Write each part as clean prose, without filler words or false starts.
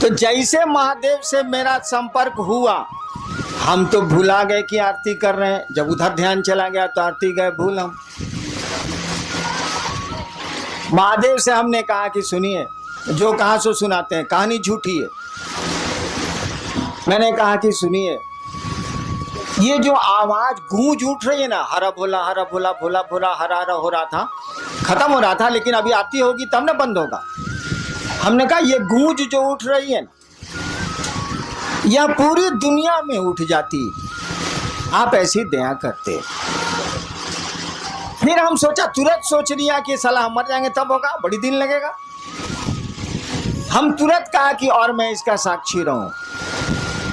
तो जैसे महादेव से मेरा संपर्क हुआ, हम तो भुला गए कि आरती कर रहे हैं। जब उधर ध्यान चला गया तो आरती गए भूल हम। महादेव से हमने कहा कि सुनिए, जो कहा सो सुनाते हैं, कहानी झूठी है। मैंने कहा कि सुनिए, ये जो आवाज गूंज उठ रही है ना, हरा भोला भोला भोला हरा हरा हो रहा था, खत्म हो रहा था, लेकिन अभी आरती होगी तब ना बंद होगा। हमने कहा ये गूंज जो उठ रही है ना, यह पूरी दुनिया में उठ जाती, आप ऐसी दया करते। फिर हम सोचा, तुरंत सोच लिया कि साला हम मर जाएंगे तब होगा, बड़ी दिन लगेगा। हम तुरंत कहा कि और मैं इसका साक्षी रहूं,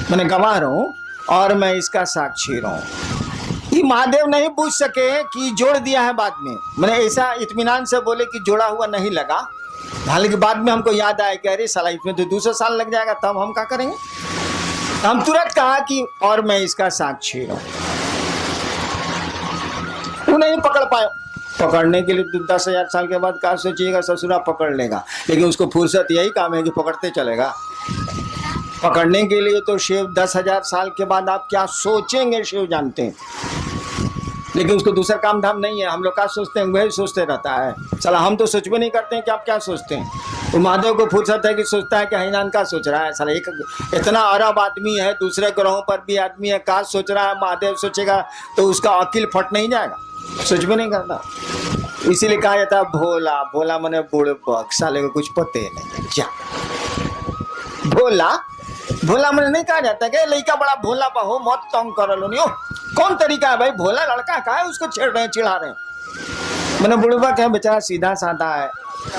मैंने गवाह रहूं और मैं इसका साक्षी रहूं। ये महादेव नहीं पूछ सके कि जोड़ दिया है बाद में। मैंने ऐसा इत्मीनान से बोले कि जोड़ा हुआ नहीं लगा। हालांकि बाद में हमको याद आया कि अरे साला इसमें तो 200 साल लग जाएगा, तब हम क्या करेंगे। हम तुरंत कहा कि और मैं इसका साक्षी रहूं। वो नहीं पकड़ पाए। पकड़ने के लिए तो 10,000 साल के बाद क्या सोचिएगा, ससुरा पकड़ लेगा, लेकिन उसको फुर्सत यही काम है कि पकड़ते चलेगा। पकड़ने के लिए तो शिव 10,000 साल के बाद आप क्या सोचेंगे शिव जानते हैं, लेकिन उसको दूसरा काम धाम नहीं है। हम लोग क्या सोचते हैं वही सोचते रहता है। चला हम तो सोच भी नहीं करते हैं कि आप क्या सोचते हैं। तो महादेव को फुर्सत है कि सोचता है कि हैनान का सोच रहा है। साला एक इतना अरब आदमी है, दूसरे ग्रहों पर भी आदमी है, का सोच रहा है। महादेव सोचेगा तो उसका अकिल फट नहीं जाएगा, सोच भी नहीं करता। इसीलिए कहा जाता है भोला भोला मने बुड़बक, साले को कुछ पते नहीं। क्या भोला भोला मैंने नहीं कहा जाता कि लड़का बड़ा भोला हो, मत तंग कर लो। नहीं कौन तरीका है भाई, भोला लड़का का है, उसको छेड़ रहे हैं, चिढ़ा रहे हैं। मैंने बुड़बक है बेचारा, सीधा साधा है।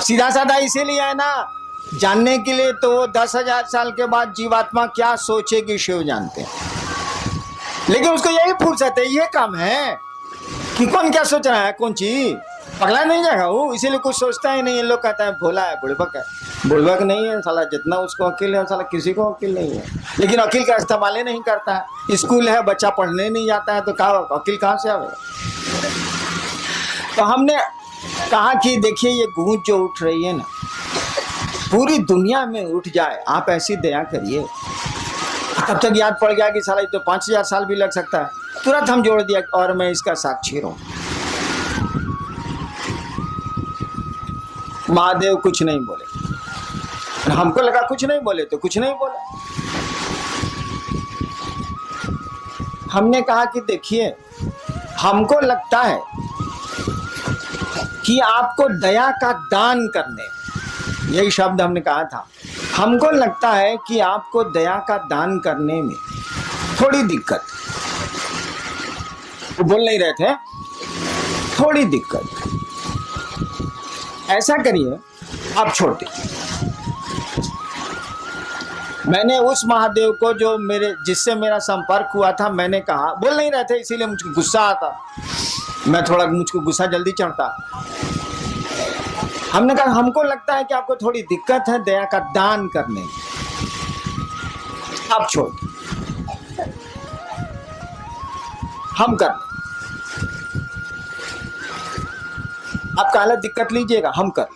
सीधा साधा इसीलिए है ना, जानने के लिए तो 10,000 साल के बाद जीवात्मा क्या सोचेगी शिव जानते हैं। लेकिन उसको यही फुर्सत है, ये काम है कि कौन क्या सोच रहा है, कौन चीज पगला नहीं जाएगा वो, इसीलिए कुछ सोचता ही नहीं है। लोग कहता है भोला है, बुड़बक है। बुड़बक नहीं है साला, जितना उसको अकील है साला किसी को अकील नहीं है। लेकिन अकील का इस्तेमाल ही नहीं करता है। स्कूल है, बच्चा पढ़ने नहीं जाता है, तो कहा अकील कहाँ से आवेगा। तो हमने कहा कि देखिए ये गूंज जो उठ रही है ना, पूरी दुनिया में उठ जाए, आप ऐसी दया करिए। तब तक याद पड़ गया कि साला तो 5,000 साल भी लग सकता है। तुरंत हम जोड़ दिया और मैं इसका साक्षी रहूं। महादेव कुछ नहीं बोले, हमको लगा कुछ नहीं बोले तो कुछ नहीं बोले। हमने कहा कि देखिए, हमको लगता है कि आपको दया का दान करने, यही शब्द हमने कहा था, हमको लगता है कि आपको दया का दान करने में थोड़ी दिक्कत, वो बोल नहीं रहे थे, थोड़ी दिक्कत। ऐसा करिए, आप छोड़ दीजिए। मैंने उस महादेव को जो जिससे मेरा संपर्क हुआ था, मैंने कहा, बोल नहीं रहे थे इसीलिए मुझको गुस्सा आता, मुझको गुस्सा जल्दी चढ़ता। हमने कहा हमको लगता है कि आपको थोड़ी दिक्कत है दया का दान करने में, आप छोड़, हम कर, आप काला दिक्कत लीजिएगा, हम कर।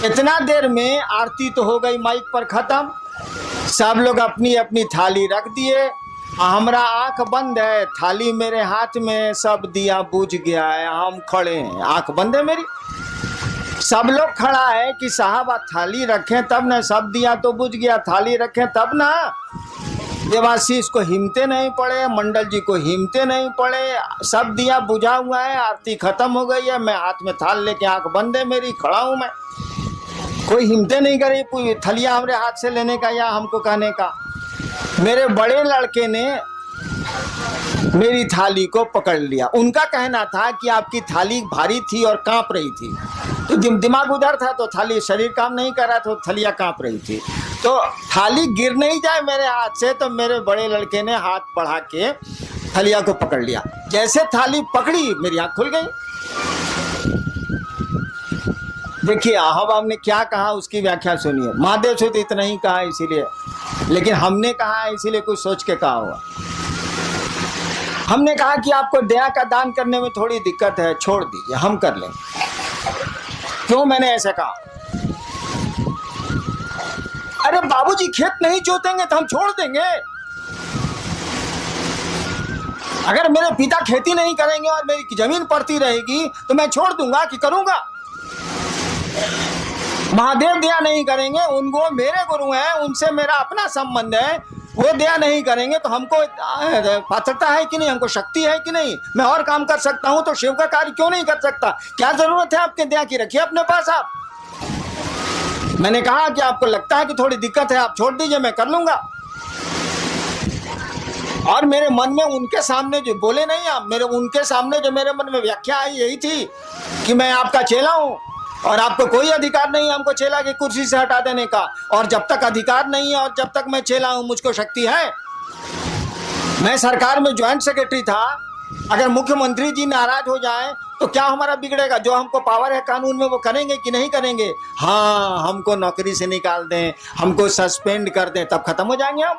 इतना देर में आरती तो हो गई माइक पर खत्म। सब लोग अपनी अपनी थाली रख दिए, हमारा आंख बंद है, थाली मेरे हाथ में, सब दिया बुझ गया है, हम खड़े हैं, आंख बंद है मेरी। सब लोग खड़ा है कि साहब आप थाली रखें तब ना, सब दिया तो बुझ गया, थाली रखें तब ना। देवाशीष को हिम्मते नहीं पड़े, मंडल जी को हिम्मते नहीं पड़े, सब दिया बुझा हुआ है, आरती खत्म हो गई है, मैं हाथ में थाल लेके, आंख बंद है मेरी, खड़ा हूं मैं, कोई हिम्मते नहीं करे कोई थलिया हमारे हाथ से लेने का या हमको कहने का। मेरे बड़े लड़के ने मेरी थाली को पकड़ लिया। उनका कहना था कि आपकी थाली भारी थी और कांप रही थी, तो दिमाग उधर था, तो थाली, शरीर काम नहीं कर रहा, तो थलिया कांप रही थी, तो थाली गिर नहीं जाए मेरे हाथ से, तो मेरे बड़े लड़के ने हाथ बढ़ा के थलिया को पकड़ लिया। जैसे थाली पकड़ी मेरी आंख खुल गई। देखिए अब हमने क्या कहा उसकी व्याख्या सुनिए। महादेव से तो इतना ही कहा इसीलिए, लेकिन हमने कहा इसीलिए कुछ सोच के कहा हुआ। हमने कहा कि आपको दया का दान करने में थोड़ी दिक्कत है, छोड़ दीजिए, हम कर लेंगे। क्यों मैंने ऐसा कहा? अरे बाबूजी खेत नहीं जोतेंगे तो हम छोड़ देंगे। अगर मेरे पिता खेती नहीं करेंगे और मेरी जमीन पड़ती रहेगी तो मैं छोड़ दूंगा कि करूंगा? महादेव दया नहीं करेंगे, उनको मेरे गुरु हैं, उनसे मेरा अपना संबंध है, वो दया नहीं करेंगे तो हमको पात्रता है कि नहीं, हमको शक्ति है कि नहीं? मैं और काम कर सकता हूं तो शिव का कार्य क्यों नहीं कर सकता? क्या जरूरत है आपके दया की? रखिए अपने पास आप। मैंने कहा कि आपको लगता है कि थोड़ी दिक्कत है, आप छोड़ दीजिए, मैं कर लूंगा। और मेरे मन में उनके सामने जो बोले नहीं आप, मेरे उनके सामने जो मेरे मन में व्याख्या आई यही थी कि मैं आपका चेला हूं और आपको कोई अधिकार नहीं है हमको चेला की कुर्सी से हटा देने का। और जब तक अधिकार नहीं है और जब तक मैं चेला हूं मुझको शक्ति है। मैं सरकार में ज्वाइंट सेक्रेटरी था, अगर मुख्यमंत्री जी नाराज हो जाए तो क्या हमारा बिगड़ेगा? जो हमको पावर है कानून में वो करेंगे कि नहीं करेंगे? हाँ, हमको नौकरी से निकाल दें, हमको सस्पेंड कर दें, तब खत्म हो जाएंगे हम।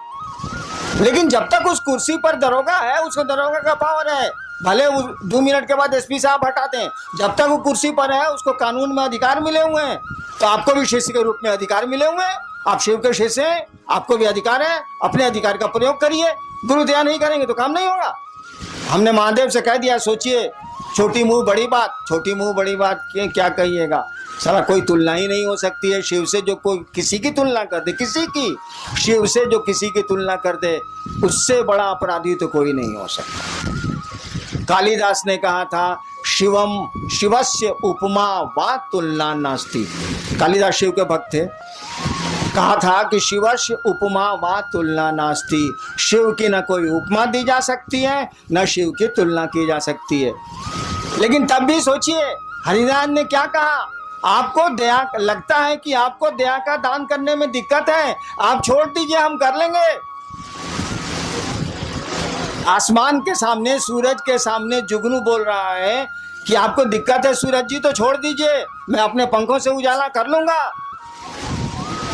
लेकिन जब तक उस कुर्सी पर दरोगा है, उसको दरोगा का पावर है, भले 2 मिनट के बाद एसपी साहब हटा दें, जब तक वो कुर्सी पर है उसको कानून में अधिकार मिले हुए हैं। तो आपको भी शिष्य के रूप में अधिकार मिले हुए हैं, आप शिव के शिष्य हैं, आपको भी अधिकार है, अपने अधिकार का प्रयोग करिए। गुरु दया नहीं करेंगे तो काम नहीं होगा। हमने महादेव से कह दिया, सोचिए, छोटी मुंह बड़ी बात, छोटी मुंह बड़ी बात क्या कहिएगा? साला कोई तुलना ही नहीं हो सकती है शिव से। जो कोई किसी की तुलना कर दे, किसी की, शिव से जो किसी की तुलना कर दे, उससे बड़ा अपराधी तो कोई नहीं हो सकता। कालिदास ने कहा था, शिवम शिवस्य उपमा वा तुलना नास्ति। कालिदास शिव के भक्त थे, कहा था कि शिवस्य उपमा वा तुलना नास्ति। शिव की न कोई उपमा दी जा सकती है, न शिव की तुलना की जा सकती है। लेकिन तब भी सोचिए, हरिनारायण ने क्या कहा? आपको दया लगता है कि आपको दया का दान करने में दिक्कत है, आप छोड़ दीजिए, हम कर लेंगे। आसमान के सामने, सूरज के सामने जुगनू बोल रहा है कि आपको दिक्कत है सूरज जी, तो छोड़ दीजिए, मैं अपने पंखों से उजाला कर लूंगा।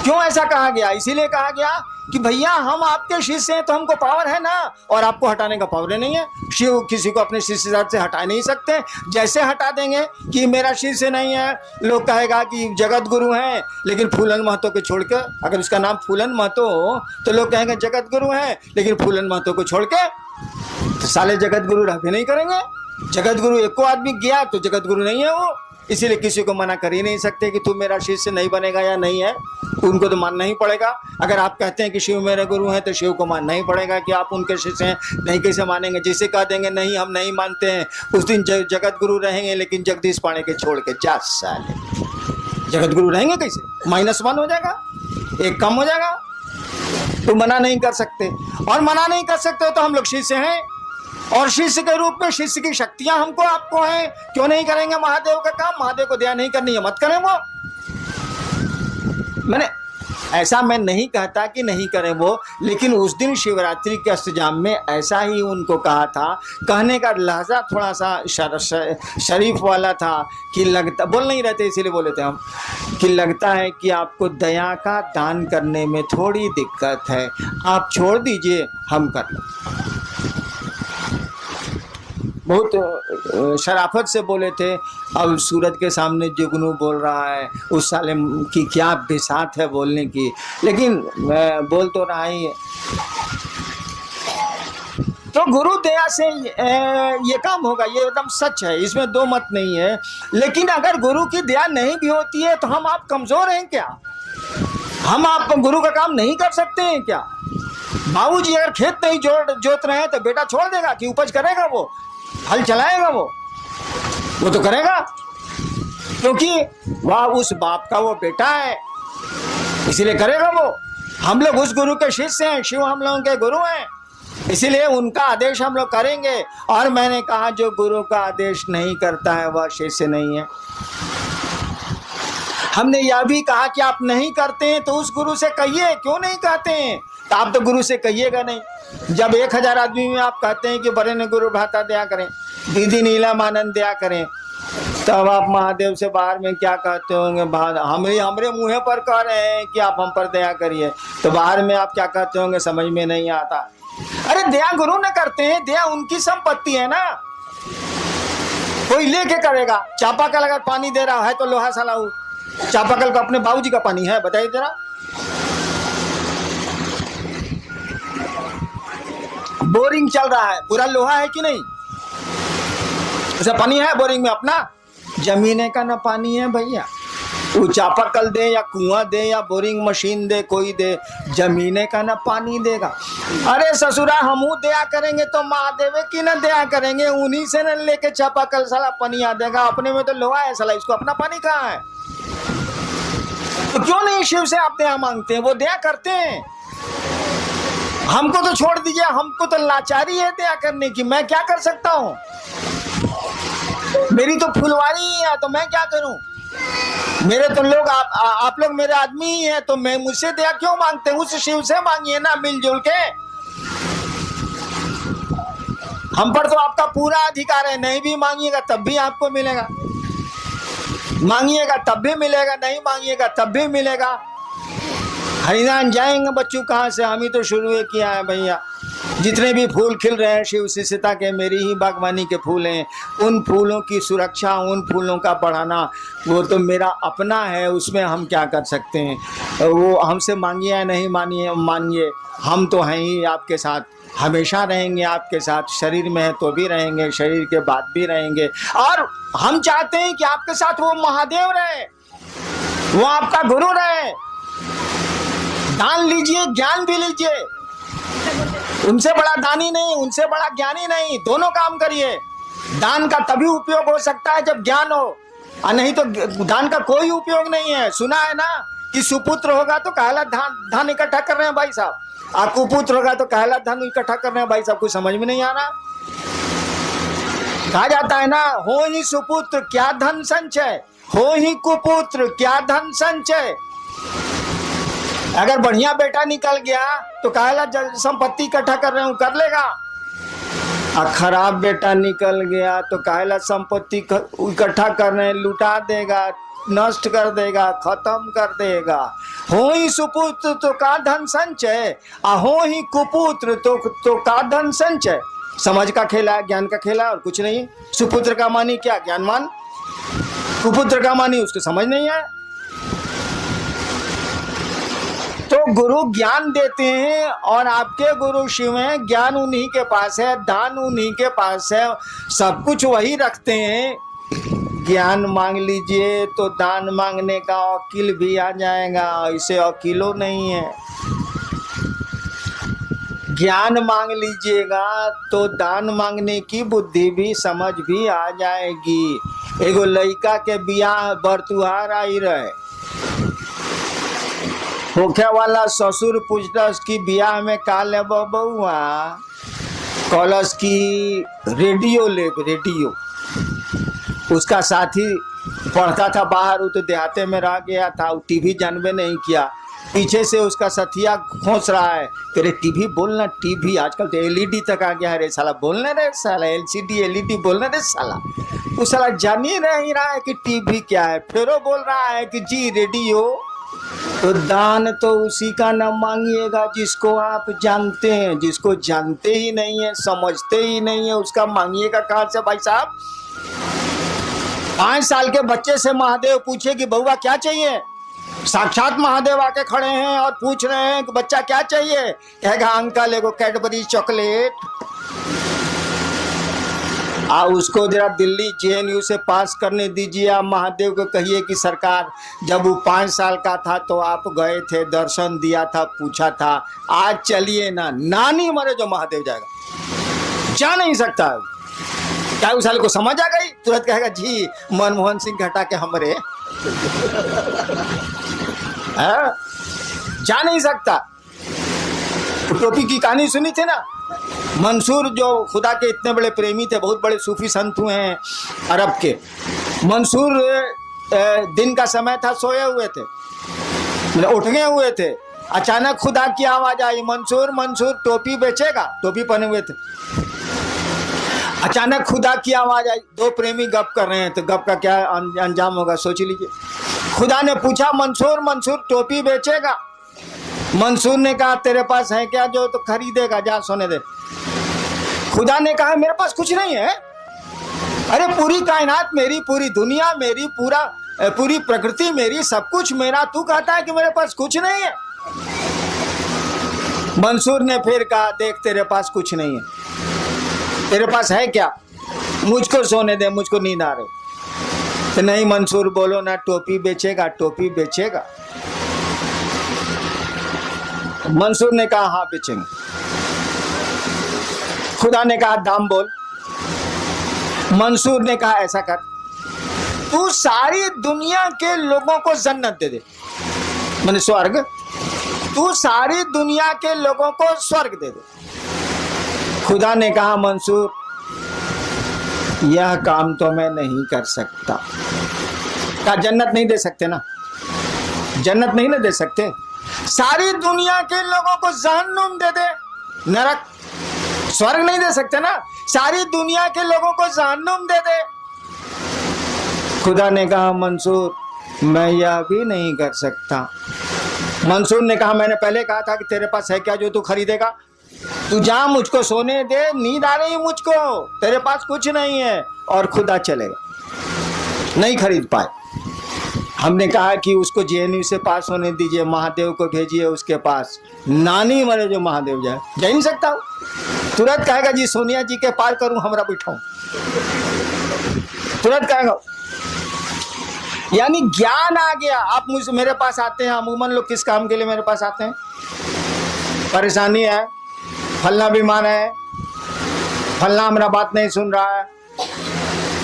क्यों ऐसा कहा गया? इसीलिए कहा गया कि भैया हम आपके शिष्य हैं तो हमको पावर है ना, और आपको हटाने का पावर नहीं है। शिव किसी को अपने शिष्य से हटा नहीं सकते। जैसे हटा देंगे कि मेरा शिष्य नहीं है, लोग कहेगा कि जगत गुरु हैं, लेकिन फूलन महतो को छोड़ के, अगर उसका नाम फूलन महतो हो तो लोग कहेंगे जगत गुरु हैं, लेकिन फूलन महतो को छोड़ के तो साले जगत गुरु रहते नहीं करेंगे। जगत गुरु एक को आदमी गया तो जगत गुरु नहीं है वो। इसीलिए किसी को मना कर ही नहीं सकते कि तू मेरा शिष्य नहीं बनेगा या नहीं है, उनको तो मानना ही पड़ेगा। अगर आप कहते हैं कि शिव मेरे गुरु हैं तो शिव को मानना ही पड़ेगा कि आप उनके शिष्य हैं। नहीं कैसे मानेंगे? जिसे कह देंगे नहीं हम नहीं मानते हैं, उस दिन जगत गुरु रहेंगे, लेकिन जगदीश पांडे के छोड़ के 4 साल जगत गुरु रहेंगे कैसे? -1 हो जाएगा, 1 कम हो जाएगा। तो मना नहीं कर सकते, और मना नहीं कर सकते तो हम लोग शिष्य हैं, और शिष्य के रूप में शिष्य की शक्तियां हमको आपको हैं। क्यों नहीं करेंगे महादेव का काम? महादेव को दया नहीं करनी है, मत करें वो। मैंने ऐसा मैं नहीं कहता कि नहीं करें वो, लेकिन उस दिन शिवरात्रि के अष्टजाम में ऐसा ही उनको कहा था। कहने का लहजा थोड़ा सा शरीफ वाला था कि लगता, बोल नहीं रहते इसीलिए बोले थे हम, कि लगता है कि आपको दया का दान करने में थोड़ी दिक्कत है, आप छोड़ दीजिए, हम कर लें। बहुत शराफत से बोले थे। अब सूरज के सामने जुगनू बोल रहा है, उस साले की क्या बिसात है बोलने की, लेकिन बोल तो रहा ही है। तो गुरु दया से ये काम होगा, ये एकदम सच है, इसमें 2 मत नहीं है। लेकिन अगर गुरु की दया नहीं भी होती है तो हम आप कमजोर हैं क्या? हम आप गुरु का काम नहीं कर सकते हैं क्या? बाबूजी अगर खेत नहीं जोत रहे हैं तो बेटा छोड़ देगा कि उपज करेगा? वो हल चलाएगा, वो तो करेगा, क्योंकि वह उस बाप का वो बेटा है, इसीलिए करेगा वो। हम लोग उस गुरु के शिष्य हैं, शिव हम लोगों के गुरु हैं, इसीलिए उनका आदेश हम लोग करेंगे। और मैंने कहा जो गुरु का आदेश नहीं करता है वह शिष्य नहीं है। हमने यह भी कहा कि आप नहीं करते हैं तो उस गुरु से कहिए, क्यों नहीं कहते हैं? तो आप तो गुरु से कहिएगा नहीं। जब 1000 आदमी में आप कहते हैं कि बड़े ने गुरु भ्राता दया करें, दीदी नीलम आनंद दया करें, तब आप महादेव से बाहर में क्या कहते होंगे? हमरे मुँह पर कह रहे हैं कि आप हम पर दया करिए, तो बाहर में आप क्या कहते होंगे? समझ में नहीं आता। अरे दया गुरु ने करते हैं, दया उनकी संपत्ति है ना, कोई लेके करेगा। चापाकल अगर पानी दे रहा है तो लोहा सलाऊ, चापाकल का अपने बाबूजी का पानी है? बताइए जरा। बोरिंग चल रहा है, पूरा लोहा है कि नहीं? उसका पानी है बोरिंग में अपना? जमीने का ना पानी है भैया। वो चापाकल दे या कुआं दे या बोरिंग मशीन दे, कोई दे, जमीने का ना पानी देगा। अरे ससुरा हमू दया करेंगे तो महादेव की ना दया करेंगे, उन्हीं से न लेके चापाकल साला पानी आ देगा। अपने में तो लोहा है साला, इसको अपना पानी कहाँ है? तो क्यों नहीं शिव से आप दया मांगते हैं? वो दया करते हैं। हमको तो छोड़ दीजिए, हमको तो लाचारी है दया करने की। मैं क्या कर सकता हूँ? मेरी तो फुलवारी ही है, तो मैं क्या करूं? मेरे तो लोग आप लोग मेरे आदमी ही हैं, तो मैं मुझसे दया क्यों मांगते हैं? उस शिव से मांगिए ना मिलजुल के। हम पर तो आपका पूरा अधिकार है, नहीं भी मांगिएगा तब भी आपको मिलेगा, मांगिएगा तब भी मिलेगा, नहीं मांगिएगा तब भी मिलेगा। हरिनाम जाएंगे बच्चों कहाँ से? हम ही तो शुरू किया है भैया। जितने भी फूल खिल रहे हैं शिव शिष्यता के, मेरी ही बागवानी के फूल हैं। उन फूलों की सुरक्षा, उन फूलों का बढ़ाना, वो तो मेरा अपना है, उसमें हम क्या कर सकते हैं? वो हमसे मांगिए या नहीं मानिए, हम तो हैं ही आपके साथ, हमेशा रहेंगे आपके साथ। शरीर में है तो भी रहेंगे, शरीर के बाद भी रहेंगे। और हम चाहते हैं कि आपके साथ वो महादेव रहे, वो आपका गुरु रहे। दान लीजिए, ज्ञान भी लीजिए। उनसे बड़ा दानी नहीं, उनसे बड़ा ज्ञानी नहीं, दोनों काम करिए। दान का तभी उपयोग हो सकता है जब ज्ञान हो, और नहीं तो दान का कोई उपयोग नहीं है। सुना है ना कि सुपुत्र होगा तो कहला धन इकट्ठा कर रहे हैं भाई साहब, और कुपुत्र होगा तो कहला धन इकट्ठा कर रहे हैं भाई साहब। कुछ समझ में नहीं आ रहा। कहा जाता है ना, हो ही सुपुत्र क्या धन संचय, हो ही कुपुत्र क्या धन संचय। अगर बढ़िया बेटा निकल गया तो कहला संपत्ति इकट्ठा कर रहे हूं, कर लेगा। और खराब बेटा निकल गया तो कहला संपत्ति इकट्ठा कर रहे हैं, लुटा देगा, नष्ट कर देगा, खत्म कर देगा। हो ही सुपुत्र तो का धन संचय, और हो ही कुपुत्र तो का धन संचय। समझ का खेला है, ज्ञान का खेला, और कुछ नहीं। सुपुत्र का मानी क्या? ज्ञानवान। कुपुत्र का मानी उसको समझ नहीं है। तो गुरु ज्ञान देते हैं, और आपके गुरु शिव हैं, ज्ञान उन्हीं के पास है, दान उन्हीं के पास है, सब कुछ वही रखते हैं। ज्ञान मांग लीजिए तो दान मांगने का वकील भी आ जाएगा, ऐसे वकीलों नहीं है। ज्ञान मांग लीजिएगा तो दान मांगने की बुद्धि भी, समझ भी आ जाएगी। एगो लड़का के बियाह बरतुहार आई रहे, होखे वाला ससुर पूछलस कि बियाह में का लेब बउआ? कहलस कि रेडियो लेब, रेडियो। उसका साथी पढ़ता था बाहर, वो तो देहाते में रह गया था, वो टीवी जानबे नहीं किया। पीछे से उसका साथिया खोस रहा है, तेरे टीवी बोलना, टीवी आजकल तो एलईडी तक आ गया रे साला, बोलने रे साला, एलसीडी एलईडी बोलने रे साला। वो साला जान ही नहीं रहा है कि टीवी क्या है, फिर वो बोल रहा है कि जी रेडियो। तो दान तो उसी का न मांगिएगा जिसको आप जानते हैं, जिसको जानते ही नहीं है, समझते ही नहीं है, उसका मांगिएगा कहाँ से भाई साहब? 5 साल के बच्चे से महादेव पूछे कि बउआ क्या चाहिए? साक्षात महादेव आके खड़े हैं और पूछ रहे हैं कि बच्चा क्या चाहिए? कहेगा अंकल एगो कैडबरी चॉकलेट। उसको जरा दिल्ली जेएनयू से पास करने दीजिए। आप महादेव को कहिए कि सरकार, जब वो 5 साल का था तो आप गए थे, दर्शन दिया था, पूछा था, आज चलिए ना, नानी मरे जो महादेव जाएगा, जा नहीं सकता। क्या उस साल को समझ आ गई? तुरंत कहेगा जी मनमोहन सिंह घटा के हमरे जा नहीं सकता। तो टोपी की कहानी सुनी थी ना, मंसूर जो खुदा के इतने बड़े प्रेमी थे, बहुत बड़े सूफी संत हुए हैं अरब के। मंसूर दिन का समय था, सोए हुए थे, उठ गए हुए थे। अचानक खुदा की आवाज आई, मंसूर मंसूर टोपी बेचेगा? टोपी पहने हुए थे। अचानक खुदा की आवाज आई, 2 प्रेमी गप कर रहे हैं, तो गप का क्या अंजाम होगा सोच लीजिए। खुदा ने पूछा मंसूर मंसूर टोपी बेचेगा? मंसूर ने कहा तेरे पास है क्या जो तो खरीदेगा, जा सोने दे। खुदा ने कहा मेरे पास कुछ नहीं है। अरे पूरी कायनात मेरी, पूरी दुनिया मेरी, पूरा पूरी प्रकृति मेरी, सब कुछ मेरा, तू कहता है कि मेरे पास कुछ नहीं है। मंसूर ने फिर कहा, देख तेरे पास कुछ नहीं है, तेरे पास है क्या? मुझको सोने दे, मुझको नींद आ रही। तो नहीं मंसूर, बोलो ना, टोपी बेचेगा? टोपी बेचेगा? मंसूर ने कहा हाँ बेचेंगे। खुदा ने कहा दाम बोल। मंसूर ने कहा ऐसा कर, तू सारी दुनिया के लोगों को जन्नत दे दे, माने स्वर्ग, तू सारी दुनिया के लोगों को स्वर्ग दे दे। खुदा ने कहा मंसूर, यह काम तो मैं नहीं कर सकता। कहा जन्नत नहीं दे सकते ना, जन्नत नहीं ना दे सकते, सारी दुनिया के लोगों को जहन्नुम दे दे, नरक, स्वर्ग नहीं दे सकते ना, सारी दुनिया के लोगों को जहन्नुम दे दे। खुदा ने कहा मंसूर, मैं यह भी नहीं कर सकता। मंसूर ने कहा मैंने पहले कहा था कि तेरे पास है क्या जो तू खरीदेगा? तू जा, मुझको सोने दे, नींद आ रही मुझको, तेरे पास कुछ नहीं है। और खुदा चलेगा, नहीं खरीद पाए। हमने कहा कि उसको जेएनयू से पास होने दीजिए, महादेव को भेजिए उसके पास, नानी मरे जो महादेव जाए, जा नहीं सकता। तुरंत कहेगा जी सोनिया जी के पार करूं, हमरा बिठाऊं, तुरंत कहेगा। यानी ज्ञान आ गया। आप मुझसे मेरे पास आते हैं, अमूमन लोग किस काम के लिए मेरे पास आते हैं? परेशानी है, फलना बीमार है, फलना हमारा बात नहीं सुन रहा है,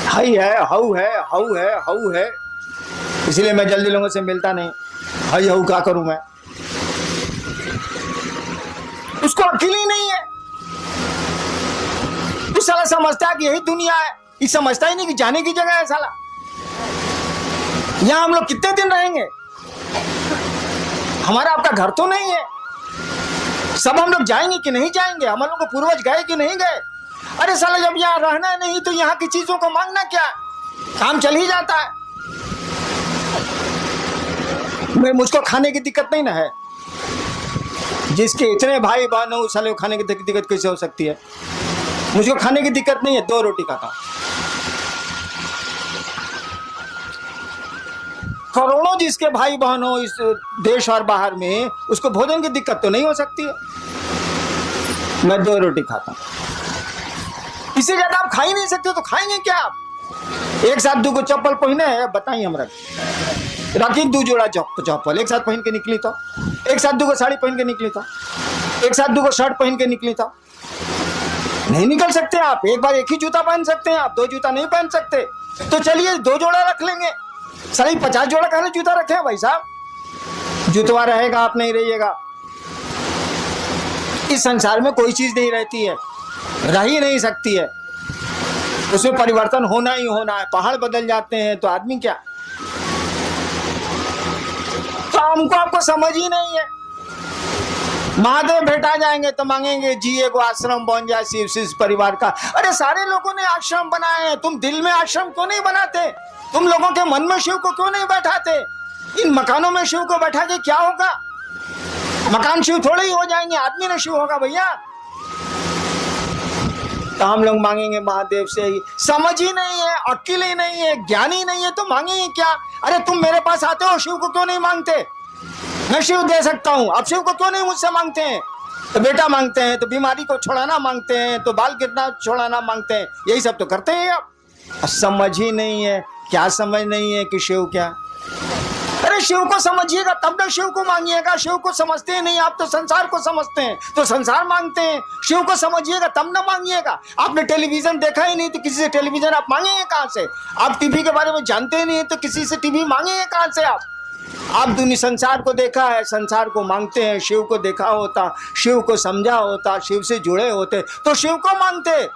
हई है, हऊ है, हऊ है, हऊ है, इसलिए मैं जल्दी लोगों से मिलता नहीं। हई हऊ क्या करूं मैं? उसको अकेले ही नहीं है। तू साला समझता है कि यही दुनिया है, ये समझता ही नहीं कि जाने की जगह है। साला यहां हम लोग कितने दिन रहेंगे? हमारा आपका घर तो नहीं है। सब हम लोग जाएंगे कि नहीं जाएंगे? हम लोग को पूर्वज गए कि नहीं गए? अरे साला जब यहाँ रहना नहीं तो यहाँ की चीजों को मांगना क्या, काम चल ही जाता है। मुझको खाने की दिक्कत नहीं ना है, जिसके इतने भाई बहन हो साले खाने की दिक्कत कैसे हो सकती है? मुझको खाने की दिक्कत नहीं है, 2 रोटी खाता हूं। करोड़ों जिसके भाई बहन हो इस देश और बाहर में, उसको भोजन की दिक्कत तो नहीं हो सकती है। मैं 2 रोटी खाता हूं, इससे ज्यादा आप खा ही नहीं सकते, तो खाएंगे क्या आप? एक साथ 2 चप्पल पहने है, बताइए हमरा, राखी 2 जोड़ा चप्पल एक साथ पहन के निकली था, एक साथ 2 साड़ी पहन के निकली था, एक साथ 2 शर्ट पहन के निकली था। नहीं निकल सकते आप। एक बार एक ही जूता पहन सकते हैं आप, 2 जूता नहीं पहन सकते। तो चलिए 2 जोड़ा रख लेंगे। सारी 50 जोड़ा कहने जूता रखे हैं भाई साहब। जुतवा रहेगा, आप नहीं रहिएगा। इस संसार में कोई चीज नहीं रहती है, रह ही नहीं सकती है, उसमें परिवर्तन होना ही होना है। पहाड़ बदल जाते हैं तो आदमी क्या? तो हमको आपको समझ ही नहीं है। महादेव भेटा जाएंगे तो मांगेंगे जी एक आश्रम बन जाए शिव परिवार का। अरे सारे लोगों ने आश्रम बनाए हैं, तुम दिल में आश्रम क्यों नहीं बनाते? तुम लोगों के मन में शिव को क्यों नहीं बैठाते? इन मकानों में शिव को बैठा के क्या होगा? मकान शिव थोड़े ही हो जाएंगे, आदमी ने शिव होगा भैया। तो हम लोग मांगेंगे महादेव से ही। समझ ही नहीं है, अक्ल ही नहीं है, ज्ञान ही नहीं है, तो मांगेंगे क्या? अरे तुम मेरे पास आते हो, शिव को क्यों नहीं मांगते? मैं शिव दे सकता हूं, आप शिव को क्यों नहीं मुझसे मांगते हैं? तो बेटा मांगते हैं, तो बीमारी को छुड़ाना मांगते हैं, तो बाल गिरना छुड़ाना मांगते हैं, यही सब तो करते हैं आप। समझ ही नहीं है। क्या समझ नहीं है कि शिव क्या? अरे शिव को समझिएगा तब ना शिव को मांगिएगा। शिव को समझते ही नहीं आप, तो संसार को समझते हैं तो संसार मांगते हैं। शिव को समझिएगा तब ना मांगिएगा। आपने टेलीविजन देखा ही नहीं तो किसी से टेलीविजन आप मांगेंगे कहां से? आप टीवी के बारे में जानते ही नहीं तो किसी से टीवी मांगेंगे कहां से आप दुनिया संसार को देखा है, संसार को मांगते हैं। शिव को देखा होता, शिव को समझा होता, शिव से जुड़े होते तो शिव को मांगते।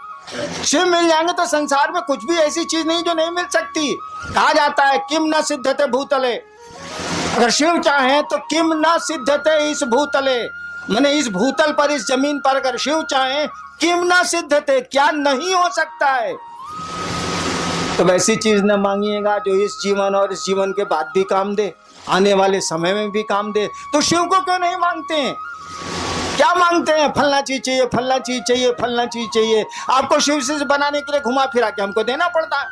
शिव मिल जाएंगे तो संसार में कुछ भी ऐसी चीज नहीं जो नहीं मिल सकती। कहा जाता है किम न सिद्धते भूतले, अगर शिव चाहे तो किम न सिद्धते इस भूतले, माने इस भूतल पर, इस जमीन पर अगर शिव चाहे, किम न सिद्धते, क्या नहीं हो सकता है? तो वैसी चीज न मांगिएगा जो इस जीवन और इस जीवन के बाद भी काम दे, आने वाले समय में भी काम दे। तो शिव को क्यों नहीं मांगते हैं? क्या मांगते हैं? फलना चीज चाहिए, फलना चीज चाहिए, फलना चीज चाहिए। आपको शिव से बनाने के लिए घुमा फिरा के हमको देना पड़ता है।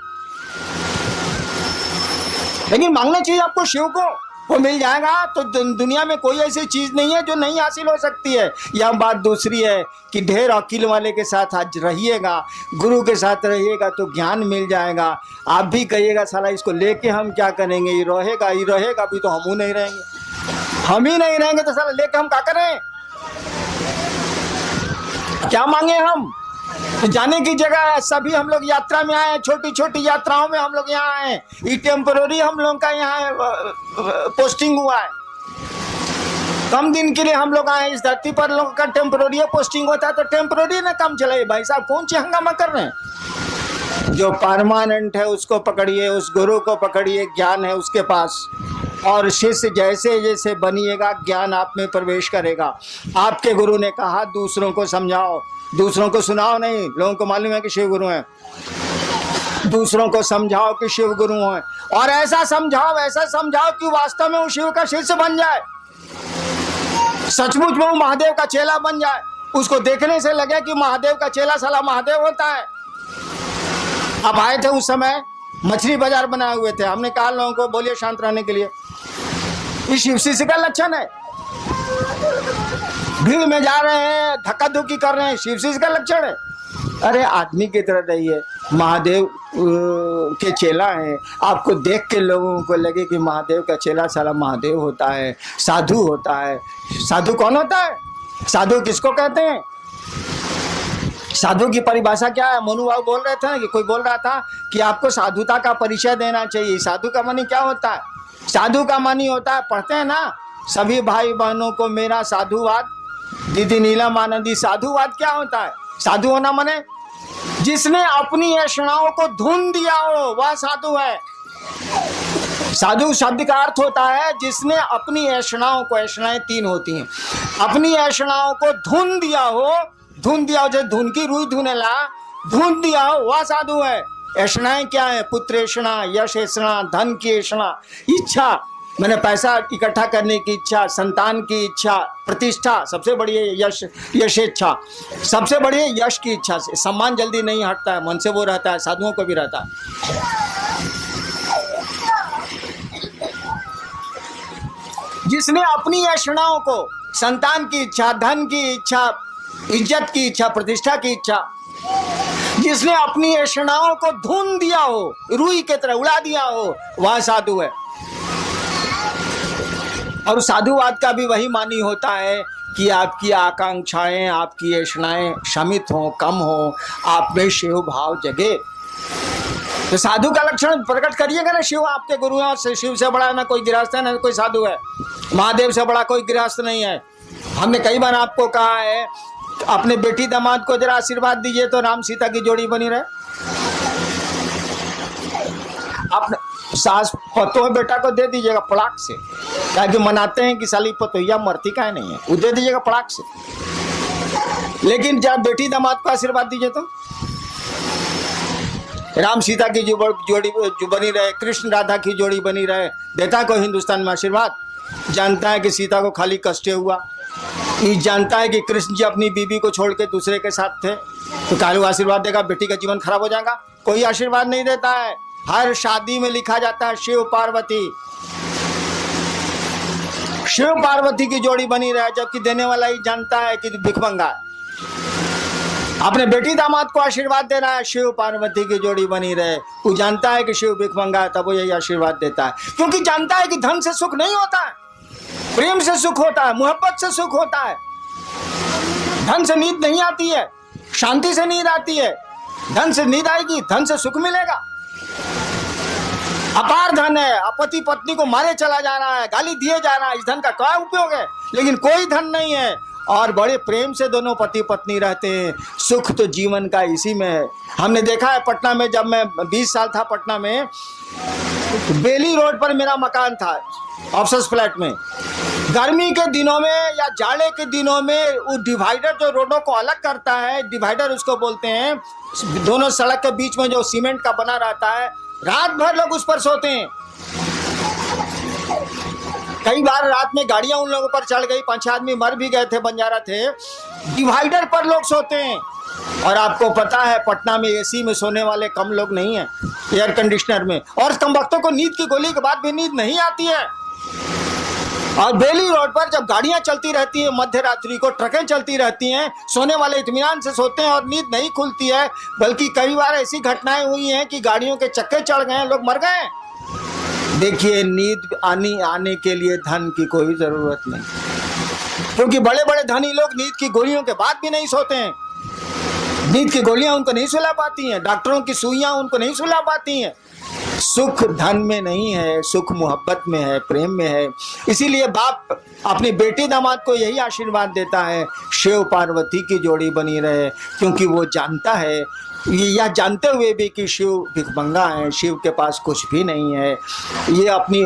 लेकिन मांगना चाहिए आपको शिव को, वो मिल जाएगा। तो दुनिया में कोई ऐसी चीज नहीं है जो नहीं हासिल हो सकती है। यह बात दूसरी है कि ढेर अकील वाले के साथ आज रहिएगा, गुरु के साथ रहिएगा तो ज्ञान मिल जाएगा। आप भी कहिएगा साला इसको लेके हम क्या करेंगे, ये रहेगा भी तो हम नहीं रहेंगे, हम ही नहीं रहेंगे तो साला लेके हम क्या करें, क्या मांगे हम। तो जाने की जगह है, सभी हम लोग यात्रा में आए हैं, छोटी छोटी यात्राओं में हम लोग यहाँ आए हैं। ये टेम्पररी हम लोग का यहाँ पोस्टिंग हुआ है, कम दिन के लिए हम लोग आए इस धरती पर। लोगों का टेम्पररी पोस्टिंग होता है तो टेम्पररी ना काम चलाइए भाई साहब, कौन सी हंगामा कर रहे हैं। जो परमानेंट है उसको पकड़िए, उस गुरु को पकड़िए, ज्ञान है उसके पास। और शिष्य जैसे जैसे बनिएगा ज्ञान आप में प्रवेश करेगा। आपके गुरु ने कहा दूसरों को समझाओ, दूसरों को सुनाओ नहीं। लोगों को मालूम है कि शिव गुरु हैं, दूसरों को समझाओ कि शिव गुरु हैं। और ऐसा समझाओ कि वास्तव में वो शिव का शिष्य बन जाए, सचमुच में वो महादेव का चेला बन जाए। उसको देखने से लगे कि महादेव का चेला साला महादेव होता है। अब आए थे उस समय मछली बाजार बनाए हुए थे, हमने कहा लोगों को बोलिए शांत रहने के लिए, ये शिव शिष्य का लक्षण है। भीड़ में जा रहे हैं, धक्का धुक्की कर रहे हैं, शिव शिष्य का लक्षण है। अरे आदमी की तरह रहिए, महादेव के चेला है। आपको देख के लोगों को लगे कि महादेव का चेला साला महादेव होता है, साधु होता है। साधु कौन होता है, साधु किसको कहते हैं, साधु की परिभाषा क्या है। मोनू बाबू बोल रहे थे ना कि कोई बोल रहा था कि आपको साधुता का परिचय देना चाहिए। साधु का मानी क्या होता है, साधु का मानी होता है, पढ़ते हैं ना, सभी भाई बहनों को मेरा साधुवाद। दीदी नीलम आनंदी, साधुवाद क्या होता है, साधु होना माने जिसने अपनी ऐषणाओं को धुन दिया हो वह साधु है। साधु शब्द का अर्थ होता है जिसने अपनी ऐषणाओं को, ऐषणाएं तीन होती हैं, अपनी ऐषणाओं को धुन दिया हो जैसे धुन की रुई धुनेला, धुन दिया हो वह साधु है। ऐषणाएं क्या है, पुत्र ऐषणा, यश ऐषणा, धन की ऐषणा, इच्छा मैंने पैसा इकट्ठा करने की इच्छा, संतान की इच्छा, प्रतिष्ठा, सबसे बड़ी है यश इच्छा, सबसे बड़ी है यश की इच्छा। से सम्मान जल्दी नहीं हटता है, मन से वो रहता है, साधुओं को भी रहता है। जिसने अपनी ऐषणाओं को, संतान की इच्छा, धन की इच्छा, इज्जत की इच्छा, प्रतिष्ठा की इच्छा, जिसने अपनी ऐषणाओं को धुन दिया हो, रुई की तरह उड़ा दिया हो, वह साधु है। और साधुवाद का भी वही मानी होता है कि आपकी आकांक्षाएं, आपकी ऐषणाएं शमित हो, कम हो, आप में शिव भाव जगे। तो साधु का लक्षण प्रकट करिएगा ना। शिव आपके गुरु हैं, और शिव से बड़ा ना कोई गृहस्थ है ना कोई साधु है, महादेव से बड़ा कोई गृहस्थ नहीं है। हमने कई बार आपको कहा है अपने बेटी दामाद को जरा आशीर्वाद दीजिए तो राम सीता की जोड़ी बनी रहे। अपने सास पतो बेटा को दे दीजिएगा पड़ाक से, ताकि मनाते हैं कि साली पतोया मरती काहे नहीं है, वो दे दीजिएगा पड़ाक से। लेकिन जब बेटी दामाद को आशीर्वाद दीजिए तो राम सीता की जोड़ी जो बनी रहे, कृष्ण राधा की जोड़ी बनी रहे, देता को हिंदुस्तान में आशीर्वाद। जानता है कि सीता को खाली कष्ट हुआ, ये जानता है कि कृष्ण जी अपनी बीबी को छोड़ के दूसरे के साथ थे, तो कालू आशीर्वाद देगा बेटी का जीवन खराब हो जाएगा? कोई आशीर्वाद नहीं देता है। हर शादी में लिखा जाता है शिव पार्वती की जोड़ी बनी रहे, जबकि देने वाला ही जानता है कि भिखमंगा है। अपने बेटी दामाद को आशीर्वाद दे रहा है शिव पार्वती की जोड़ी बनी रहे, वो जानता है कि शिव भिखमंगा है, तब वो यही आशीर्वाद देता है, क्योंकि जानता है कि धन से सुख नहीं होता है, प्रेम से सुख होता है, मोहब्बत से सुख होता है। धन से नींद नहीं आती है, शांति से नींद आती है। धन से नींद आएगी, धन से सुख मिलेगा। अपार धन है, पति पत्नी को मारे चला जा रहा है, गाली दिए जा रहा है, इस धन का क्या उपयोग है? लेकिन कोई धन नहीं है, और बड़े प्रेम से दोनों पति पत्नी रहते हैं। सुख तो जीवन का इसी में है। हमने देखा है पटना में, जब मैं 20 साल था पटना में, तो बेली रोड पर मेरा मकान था, ऑफिस फ्लैट में। गर्मी के दिनों में या जाड़े के दिनों में वो डिवाइडर जो रोडों को अलग करता है, डिवाइडर उसको बोलते हैं, दोनों सड़क के बीच में जो सीमेंट का बना रहता है, रात भर लोग उस पर सोते हैं। कई बार रात में गाड़ियां उन लोगों पर चढ़ गई, 5 आदमी मर भी गए थे, बंजारा थे। डिवाइडर पर लोग सोते हैं। और आपको पता है पटना में एसी में सोने वाले कम लोग नहीं हैं, एयर कंडीशनर में। और कम वक्तों को नींद की गोली के बाद भी नींद नहीं आती है। और बेली रोड पर जब गाड़ियां चलती रहती हैं, मध्य रात्रि को ट्रकें चलती रहती हैं, सोने वाले इत्मीनान से सोते हैं और नींद नहीं खुलती है। बल्कि कई बार ऐसी घटनाएं हुई हैं कि गाड़ियों के चक्के चढ़ गए, लोग मर गए। देखिए, नींद आने के लिए धन की कोई जरूरत नहीं, क्योंकि बड़े बड़े धनी लोग नींद की गोलियों के बाद भी नहीं सोते हैं। नींद की गोलियां उनको नहीं सुला पाती हैं, डॉक्टरों की सुइयां उनको नहीं सुला पाती हैं। सुख धन में नहीं है, सुख मोहब्बत में है, प्रेम में है। इसीलिए बाप अपनी बेटी दामाद को यही आशीर्वाद देता है, शिव पार्वती की जोड़ी बनी रहे, क्योंकि वो जानता है, यह जानते हुए भी कि शिव भिखमंगा है, शिव के पास कुछ भी नहीं है, ये अपनी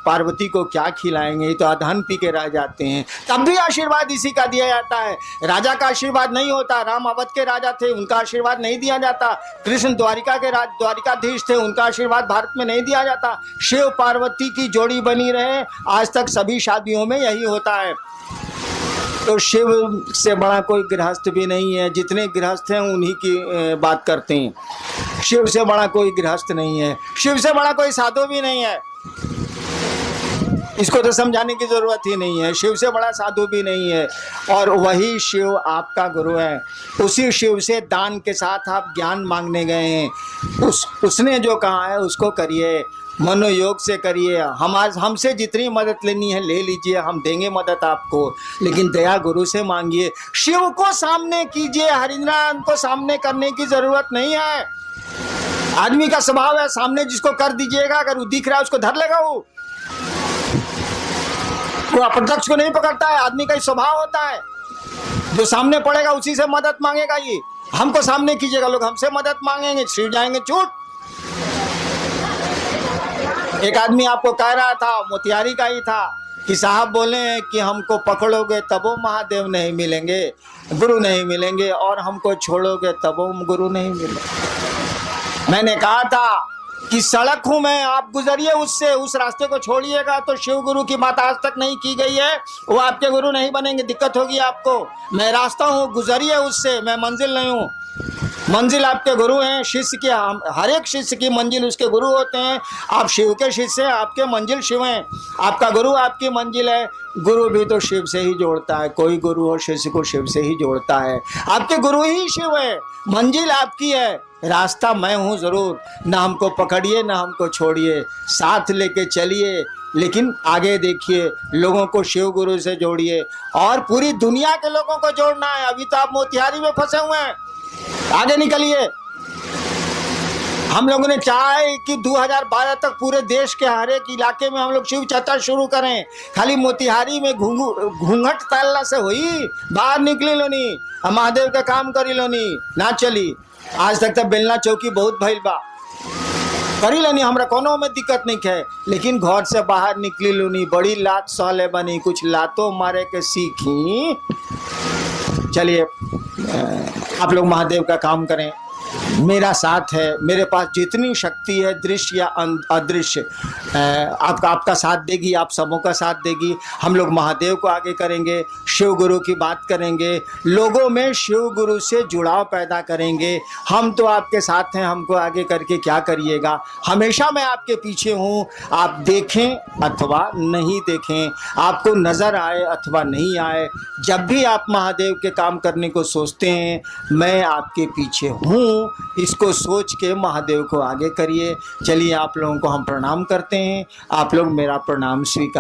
पार्वती को क्या खिलाएंगे, ये तो अधन पी के रह जाते हैं। तब भी आशीर्वाद इसी का दिया जाता है। राजा का आशीर्वाद नहीं होता। राम अवध के राजा थे, उनका आशीर्वाद नहीं दिया जाता। कृष्ण द्वारिकाधीश थे, उनका आशीर्वाद भारत में नहीं दिया जाता। शिव पार्वती की जोड़ी बनी रहे, आज तक सभी शादियों में यही होता है। तो शिव से बड़ा कोई गृहस्थ भी नहीं है। जितने गृहस्थ हैं उन्हीं की बात करते हैं। शिव से बड़ा कोई गृहस्थ नहीं है, शिव से बड़ा कोई साधु भी नहीं है। इसको तो समझाने की जरूरत ही नहीं है। शिव से बड़ा साधु भी नहीं है। और वही शिव आपका गुरु है। उसी शिव से दान के साथ आप ज्ञान मांगने गए हैं। उसने जो कहा है उसको करिए, मनोयोग से करिए। हमसे जितनी मदद लेनी है ले लीजिए, हम देंगे मदद आपको, लेकिन दया गुरु से मांगिए। शिव को सामने कीजिए, हरिनारायण को सामने करने की जरूरत नहीं है। आदमी का स्वभाव है, सामने जिसको कर दीजिएगा, अगर वो दिख रहा है उसको धर लेगा। वो अप्रत्यक्ष को नहीं पकड़ता है। आदमी का स्वभाव होता है, जो सामने पड़ेगा उसी से मदद मांगेगा। ये हमको सामने कीजिएगा, लोग हमसे मदद मांगेंगे, शिव जाएंगे छूट। एक आदमी आपको कह रहा था, मोतिहारी का ही था, कि साहब बोले हैं कि हमको पकड़ोगे तब वो महादेव नहीं मिलेंगे, गुरु नहीं मिलेंगे, और हमको छोड़ोगे तब वो गुरु नहीं मिलेंगे। मैंने कहा था कि सड़क हूं मैं, आप गुजरिए उससे, उस रास्ते को छोड़िएगा तो शिव गुरु की बात आज तक नहीं की गई है, वो आपके गुरु नहीं बनेंगे, दिक्कत होगी आपको। मैं रास्ता हूँ, गुजरिए उससे, मैं मंजिल नहीं हूँ। मंजिल आपके गुरु हैं। शिष्य की, हर एक शिष्य की मंजिल उसके गुरु होते हैं। आप शिव के शिष्य हैं, आपके मंजिल शिव हैं। आपका गुरु आपकी मंजिल है। गुरु भी तो शिव से ही जोड़ता है, कोई गुरु हो शिष्य को शिव से ही जोड़ता है। आपके गुरु ही शिव है, मंजिल आपकी है, रास्ता मैं हूँ जरूर। ना हमको पकड़िए ना हमको छोड़िए, साथ लेके चलिए, लेकिन आगे देखिए, लोगों को शिव गुरु से जोड़िए और पूरी दुनिया के लोगों को जोड़ना है। अभी तो आप मोतिहारी में फंसे हुए हैं, आगे निकलिए। हम लोगों ने चाहा है कि 2012 तक पूरे देश के हर एक इलाके में हम लोग शिव चर्चा शुरू करें। खाली मोतिहारी में घूंघट तल्ला से हुई, बाहर निकली लोनी, महादेव का काम करी लोनी, ना चली। आज तक तो बेलना चौकी बहुत भइल बा, करी लेनी, हमरा कोनो में दिक्कत नहीं है, लेकिन घर से बाहर निकली लोनी, बड़ी लात सहले बनी, कुछ लातों मारे के सीखी। चलिए, आप लोग महादेव का काम करें, मेरा साथ है, मेरे पास जितनी शक्ति है दृश्य या अदृश्य आपका साथ देगी, आप सबों का साथ देगी। हम लोग महादेव को आगे करेंगे, शिव गुरु की बात करेंगे, लोगों में शिव गुरु से जुड़ाव पैदा करेंगे। हम तो आपके साथ हैं, हमको आगे करके क्या करिएगा। हमेशा मैं आपके पीछे हूँ, आप देखें अथवा नहीं देखें, आपको नज़र आए अथवा नहीं आए, जब भी आप महादेव के काम करने को सोचते हैं, मैं आपके पीछे हूँ, इसको सोच के महादेव को आगे करिए। चलिए, आप लोगों को हम प्रणाम करते हैं, आप लोग मेरा प्रणाम स्वीकार